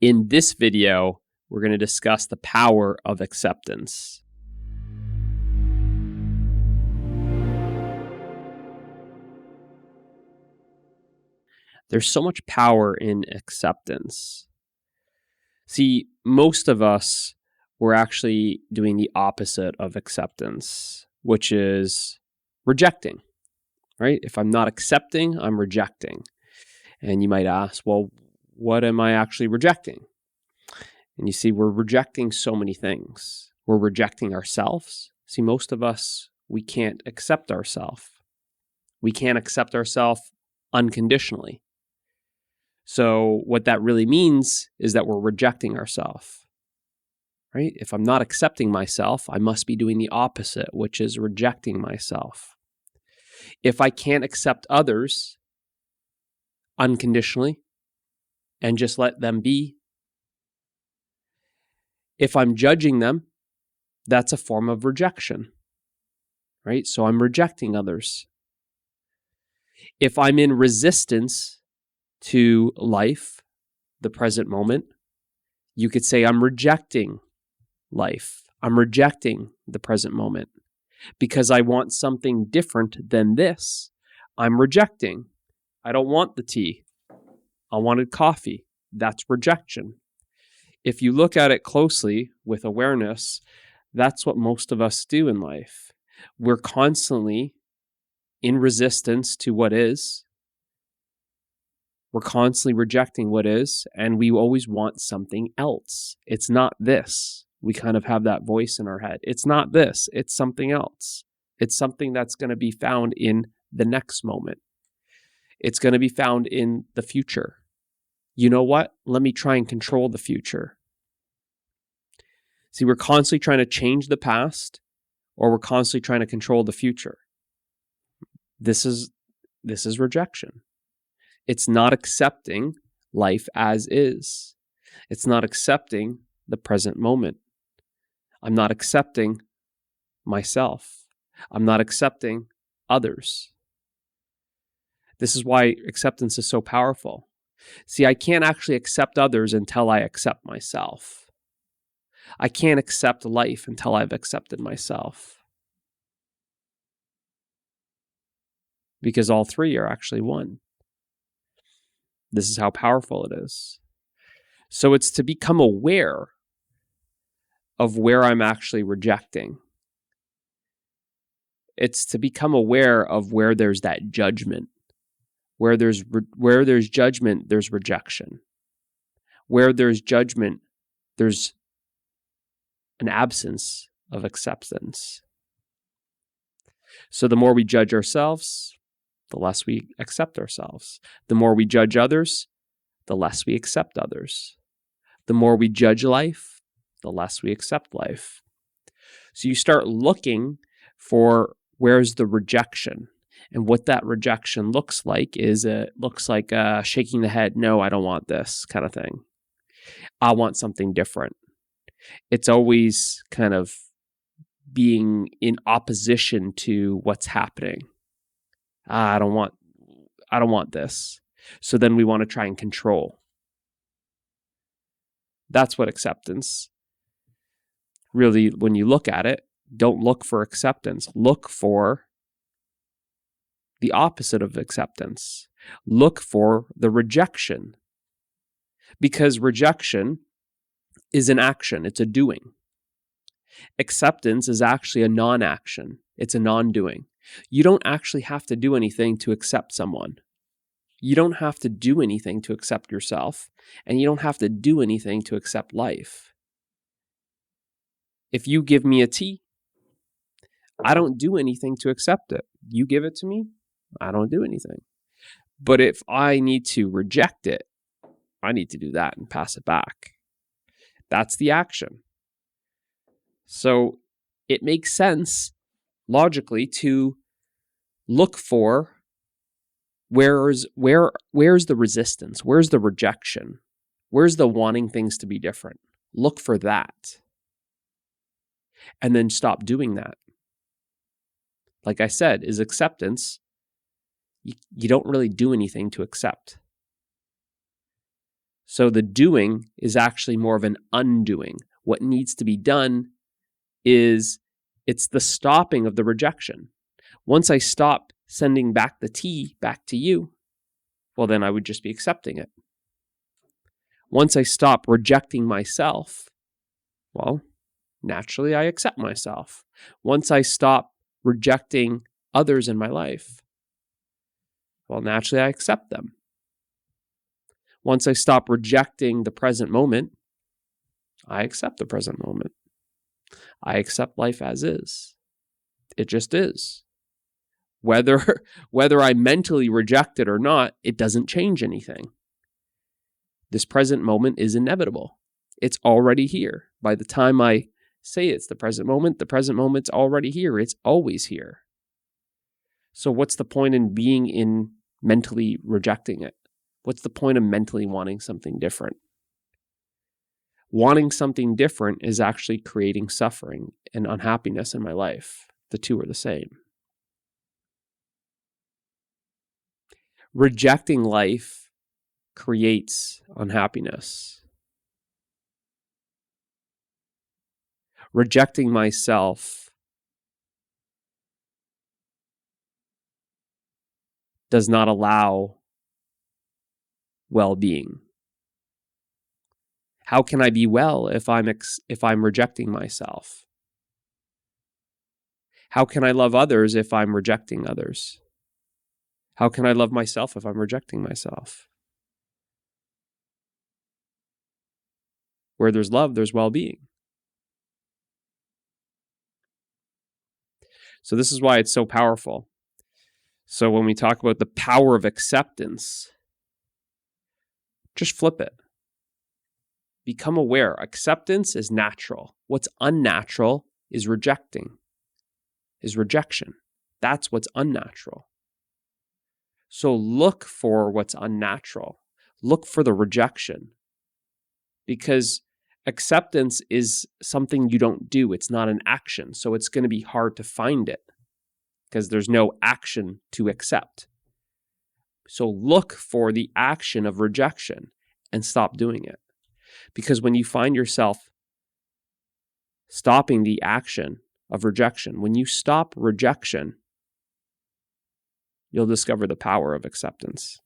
In this video, we're going to discuss the power of acceptance. There's so much power in acceptance. See, most of us, we're actually doing the opposite of acceptance, which is rejecting, right? If I'm not accepting, I'm rejecting. And you might ask, well, what am I actually rejecting? And you see, we're rejecting so many things. We're rejecting ourselves. See, most of us, we can't accept ourselves. We can't accept ourselves unconditionally. So what that really means is that we're rejecting ourselves, right? If I'm not accepting myself, I must be doing the opposite, which is rejecting myself. If I can't accept others unconditionally and just let them be, if I'm judging them, that's a form of rejection, right? So I'm rejecting others. If I'm in resistance to life, the present moment, you could say I'm rejecting life. I'm rejecting the present moment because I want something different than this. I'm rejecting. I don't want the tea. I wanted coffee. That's rejection. If you look at it closely with awareness, that's what most of us do in life. We're constantly in resistance to what is. We're constantly rejecting what is, and we always want something else. It's not this. We kind of have that voice in our head. It's not this. It's something else. It's something that's going to be found in the next moment. It's going to be found in the future. You know what? Let me try and control the future. See, we're constantly trying to change the past, or we're constantly trying to control the future. This is rejection. It's not accepting life as is. It's not accepting the present moment. I'm not accepting myself. I'm not accepting others. This is why acceptance is so powerful. See, I can't actually accept others until I accept myself. I can't accept life until I've accepted myself. Because all three are actually one. This is how powerful it is. So it's to become aware of where I'm actually rejecting. It's to become aware of where there's that judgment. Where there's judgment, there's rejection. Where there's judgment, there's an absence of acceptance. So the more we judge ourselves, the less we accept ourselves. The more we judge others, the less we accept others. The more we judge life, the less we accept life. So you start looking for where's the rejection. And what that rejection looks like is shaking the head, no, I don't want this kind of thing. I want something different. It's always kind of being in opposition to what's happening. I don't want this. So then we want to try and control. That's what acceptance really, when you look at it, don't look for acceptance. Look for the opposite of acceptance. Look for the rejection. Because rejection is an action. It's a doing. Acceptance is actually a non-action. It's a non-doing. You don't actually have to do anything to accept someone. You don't have to do anything to accept yourself, and you don't have to do anything to accept life. If you give me a tea, I don't do anything to accept it. You give it to me, I don't do anything. But if I need to reject it, I need to do that and pass it back. That's the action. So it makes sense logically to look for where's the resistance? Where's the rejection? Where's the wanting things to be different? Look for that. And then stop doing that. Like I said, is acceptance. You don't really do anything to accept. So the doing is actually more of an undoing. What needs to be done is it's the stopping of the rejection. Once I stop sending back the tea back to you, well, then I would just be accepting it. Once I stop rejecting myself, well, naturally I accept myself. Once I stop rejecting others in my life, well, naturally I accept them. Once I stop rejecting the present moment, I accept the present moment. I accept life as is. It just is. Whether I mentally reject it or not, it doesn't change anything. This present moment is inevitable. It's already here. By the time I say it's the present moment's already here. It's always here. So what's the point in being in mentally rejecting it? What's the point of mentally wanting something different? Wanting something different is actually creating suffering and unhappiness in my life. The two are the same. Rejecting life creates unhappiness. Rejecting myself does not allow well-being. How can I be well if I'm rejecting myself? How can I love others if I'm rejecting others? How can I love myself if I'm rejecting myself? Where there's love, there's well-being. So this is why it's so powerful. So when we talk about the power of acceptance, just flip it. Become aware. Acceptance is natural. What's unnatural is rejection. That's what's unnatural. So look for what's unnatural. Look for the rejection. Because acceptance is something you don't do. It's not an action. So it's going to be hard to find it because there's no action to accept. So look for the action of rejection and stop doing it. Because when you find yourself stopping the action of rejection, when you stop rejection, you'll discover the power of acceptance.